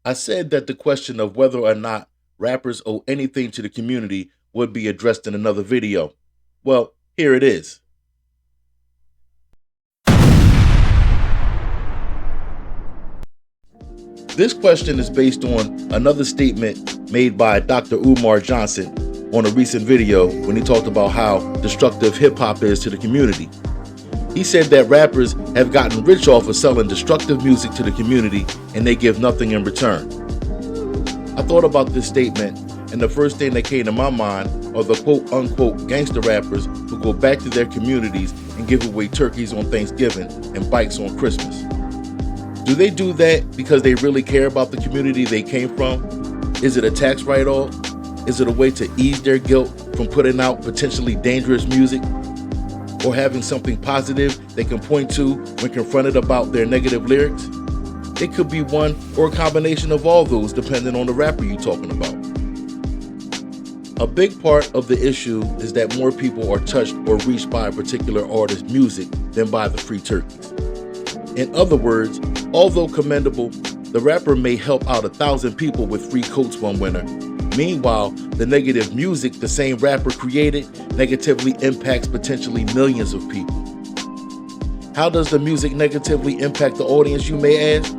I said that the question of whether or not rappers owe anything to the community would be addressed in another video. Well, here it is. This question is based on another statement made by Dr. Umar Johnson on a recent video when he talked about how destructive hip hop is to the community. He said that rappers have gotten rich off of selling destructive music to the community and they give nothing in return. I thought about this statement, and the first thing that came to my mind are the quote-unquote gangster rappers who go back to their communities and give away turkeys on Thanksgiving and bikes on Christmas. Do they do that because they really care about the community they came from? Is it a tax write-off? Is it a way to ease their guilt from putting out potentially dangerous music? Or having something positive they can point to when confronted about their negative lyrics? It could be one or a combination of all those depending on the rapper you're talking about. A big part of the issue is that more people are touched or reached by a particular artist's music than by the free turkeys. In other words, although commendable, the rapper may help out 1,000 people with free coats one winter. Meanwhile, the negative music the same rapper created negatively impacts potentially millions of people. How does the music negatively impact the audience, you may ask?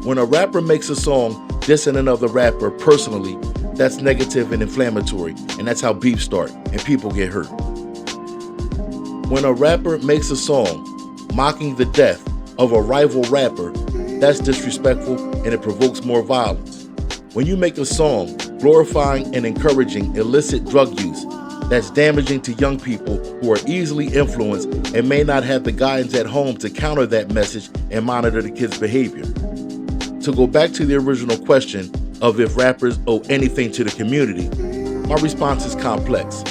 When a rapper makes a song dissing another rapper personally, that's negative and inflammatory, and that's how beefs start and people get hurt. When a rapper makes a song mocking the death of a rival rapper, that's disrespectful and it provokes more violence. When you make a song glorifying and encouraging illicit drug use, that's damaging to young people who are easily influenced and may not have the guidance at home to counter that message and monitor the kids' behavior. To go back to the original question of if rappers owe anything to the community, my response is complex.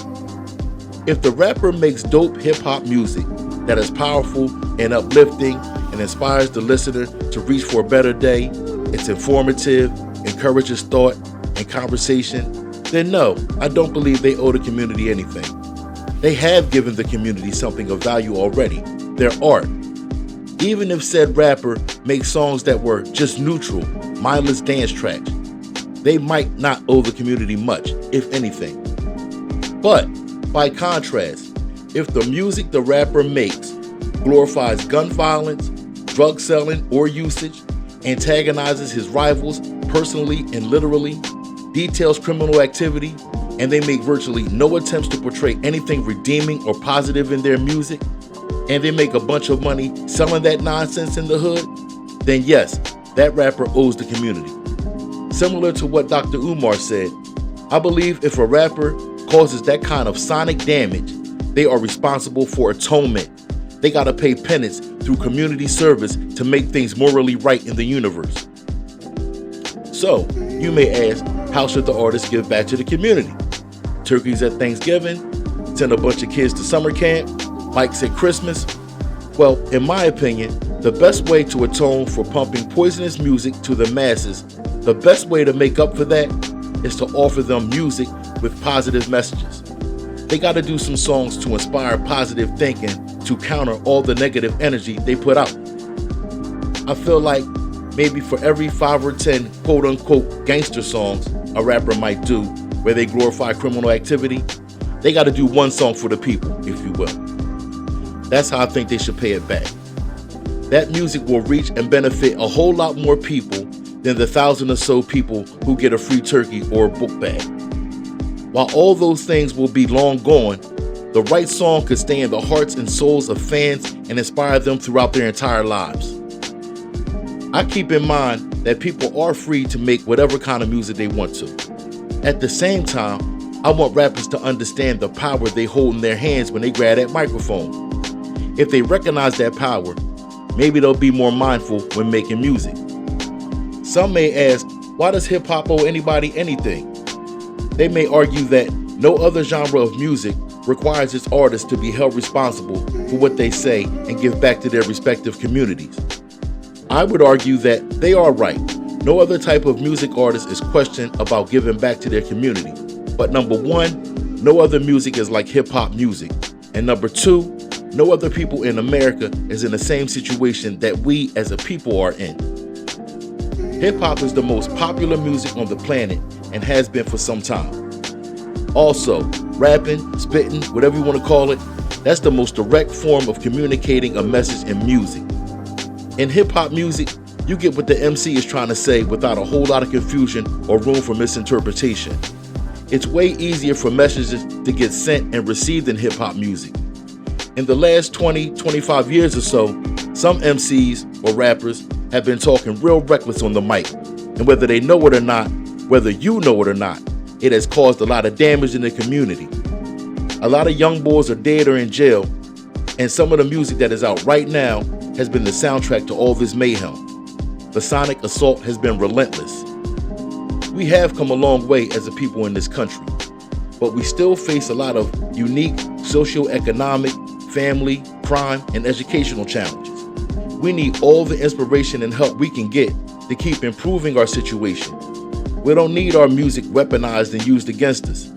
If the rapper makes dope hip-hop music that is powerful and uplifting and inspires the listener to reach for a better day, it's informative, encourages thought and conversation, then no, I don't believe they owe the community anything. They have given the community something of value already, their art. Even if said rapper makes songs that were just neutral, mindless dance tracks, they might not owe the community much, if anything. But, by contrast, if the music the rapper makes glorifies gun violence, drug selling or usage, antagonizes his rivals personally and literally, details criminal activity, and they make virtually no attempts to portray anything redeeming or positive in their music, and they make a bunch of money selling that nonsense in the hood, then yes, that rapper owes the community. Similar to what Dr. Umar said, I believe if a rapper causes that kind of sonic damage, they are responsible for atonement. They gotta pay penance through community service to make things morally right in the universe. So, you may ask, how should the artist give back to the community? Turkeys at Thanksgiving? Send a bunch of kids to summer camp? Bikes at Christmas? Well, in my opinion, the best way to atone for pumping poisonous music to the masses, the best way to make up for that is to offer them music with positive messages. They gotta do some songs to inspire positive thinking to counter all the negative energy they put out. I feel like maybe for every 5 or 10 quote-unquote gangster songs a rapper might do where they glorify criminal activity, they gotta do one song for the people, if you will. That's how I think they should pay it back. That music will reach and benefit a whole lot more people than the 1,000 or so people who get a free turkey or a book bag. While all those things will be long gone, the right song could stay in the hearts and souls of fans and inspire them throughout their entire lives. I keep in mind that people are free to make whatever kind of music they want to. At the same time, I want rappers to understand the power they hold in their hands when they grab that microphone. If they recognize that power, maybe they'll be more mindful when making music. Some may ask, why does hip hop owe anybody anything? They may argue that no other genre of music requires its artists to be held responsible for what they say and give back to their respective communities. I would argue that they are right. No other type of music artist is questioned about giving back to their community. But number one, no other music is like hip hop music. And number two, no other people in America is in the same situation that we as a people are in. Hip-hop is the most popular music on the planet and has been for some time. Also, rapping, spitting, whatever you want to call it, that's the most direct form of communicating a message in music. In hip-hop music, you get what the MC is trying to say without a whole lot of confusion or room for misinterpretation. It's way easier for messages to get sent and received in hip-hop music. In the last 20-25 years or so, some MCs or rappers have been talking real reckless on the mic, and whether they know it or not, whether you know it or not, it has caused a lot of damage in the community. A lot of young boys are dead or in jail, and some of the music that is out right now has been the soundtrack to all this mayhem. The sonic assault has been relentless. We have come a long way as a people in this country, but we still face a lot of unique socio-economic, family, crime, and educational challenges. We need all the inspiration and help we can get to keep improving our situation. We don't need our music weaponized and used against us.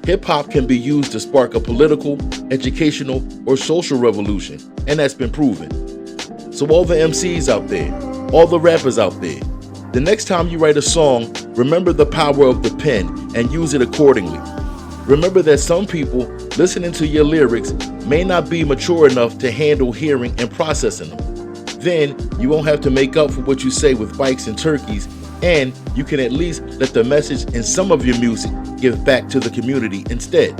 Hip-hop can be used to spark a political, educational, or social revolution, and that's been proven. So all the MCs out there, all the rappers out there, the next time you write a song, remember the power of the pen and use it accordingly. Remember that some people listening to your lyrics may not be mature enough to handle hearing and processing them. Then you won't have to make up for what you say with bikes and turkeys, and you can at least let the message in some of your music give back to the community instead.